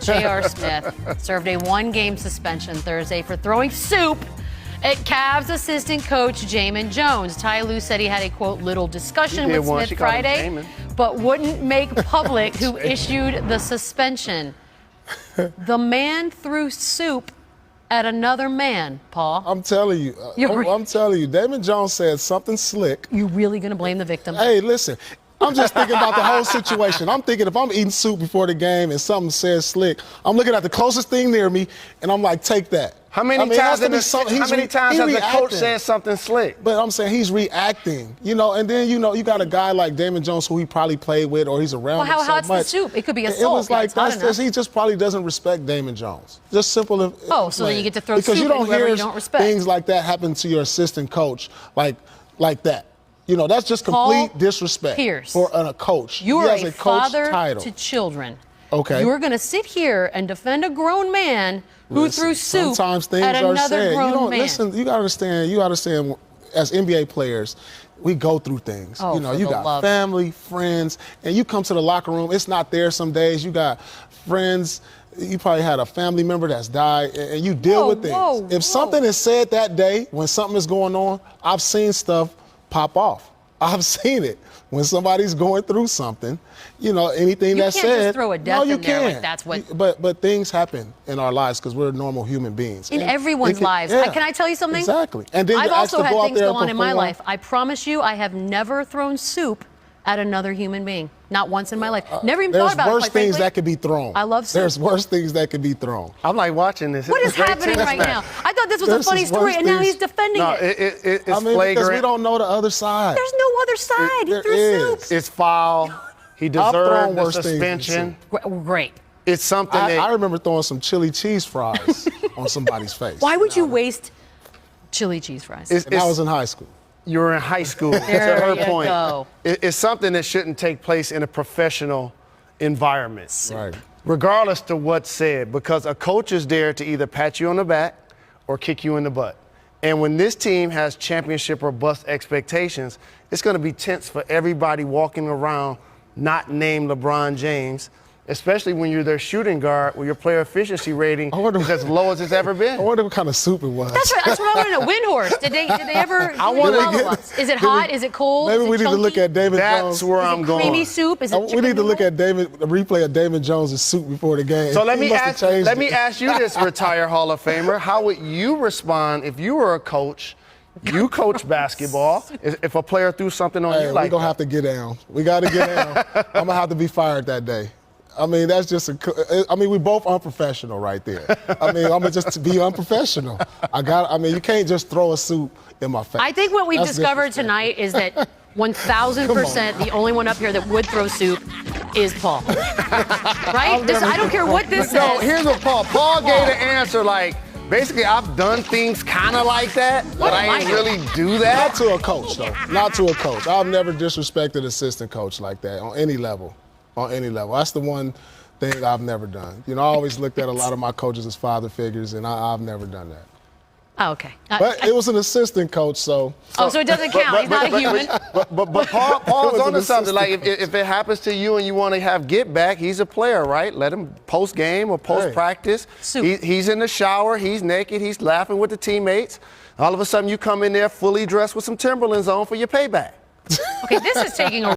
J.R. Smith served a one-game suspension Thursday for throwing soup at Cavs assistant coach Damon Jones. Ty Lue said he had a, quote, little discussion with Smith Friday, but wouldn't make public who issued the suspension. The man threw soup at another man, Paul. I'm telling you. I'm telling you. Damon Jones said something slick. You really going to blame the victim? Hey, listen. I'm just thinking about the whole situation. I'm thinking if I'm eating soup before the game and something says slick, I'm looking at the closest thing near me, and I'm like, take that. How many times has the coach said something slick? But I'm saying he's reacting, and then, you got a guy like Damon Jones who he probably played with or he's around well, him so how's much. The soup? It could be assault. It was like, he just probably doesn't respect Damon Jones. Just simple. Oh, so then you get to throw because soup at whoever you don't respect. Things like that happen to your assistant coach like that. That's just complete disrespect for a coach. You are a father title to children. Okay. You are going to sit here and defend a grown man who threw soup sometimes things at are another said. grown man. Listen, you got to understand, as NBA players, we go through things. Oh, you got family, friends, and you come to the locker room, it's not there some days. You got friends. You probably had a family member that's died, and you deal with things. If something is said that day when something is going on, I've seen stuff pop off. I've seen it when somebody's going through something. Anything that's said. You can't just throw a death in there can't. like that's what. But things happen in our lives because we're normal human beings. In everyone's lives. Yeah, can I tell you something? Exactly. And then I've also had things go on in my life. perform. I promise you, I have never thrown soup at another human being. Not once in my life. Never even thought about it. There's worse things that could be thrown. I love soup. There's worse things that could be thrown. I'm like watching this. What is happening right now? I thought this was a funny story, and now he's defending it. It's flagrant. Because we don't know the other side. There's no other side. He threw soup. It's foul. He deserved the suspension. Great. It's something I remember throwing some chili cheese fries on somebody's face. Why would you waste chili cheese fries? And I was in high school. You were in high school. There to her you point. go. It's something that shouldn't take place in a professional environment. Right. Regardless to what's said, because a coach is there to either pat you on the back or kick you in the butt. And when this team has championship or bust expectations, it's going to be tense for everybody walking around not named LeBron James, especially when you're their shooting guard, where your player efficiency rating is as low as it's ever been. I wonder what kind of soup it was. That's right. That's what I want to know. Windhorse. Did they ever? Is it hot? Is it cold? Maybe we need to look at Damon Jones. That's where I'm going. Creamy soup? Is it we need to look at a replay of Damon Jones' soup before the game. So let me ask you this, retired Hall of Famer. How would you respond if you were a coach? You coach basketball. If a player threw something on you like that? We're going to have to get down. We got to get down. I'm going to have to be fired that day. That's just we're both unprofessional right there. I'm going to just be unprofessional. You can't just throw a soup in my face. I think what we've discovered tonight is that 1,000% the only one up here that would throw soup is Paul. Right? I don't care what this says. No, here's what Paul gave the answer basically, I've done things kind of like that, but I didn't really do that. Not to a coach, though. Not to a coach. I've never disrespected assistant coach like that on any level. On any level. That's the one thing I've never done. I always looked at a lot of my coaches as father figures, and I've never done that. Oh, okay. But it was an assistant coach, so. So it doesn't count. He's not a human. But Paul's onto something. If it happens to you and you want to have get back, he's a player, right? Let him post game or post practice. He's in the shower. He's naked. He's laughing with the teammates. All of a sudden, you come in there fully dressed with some Timberlands on for your payback. Okay, this is taking a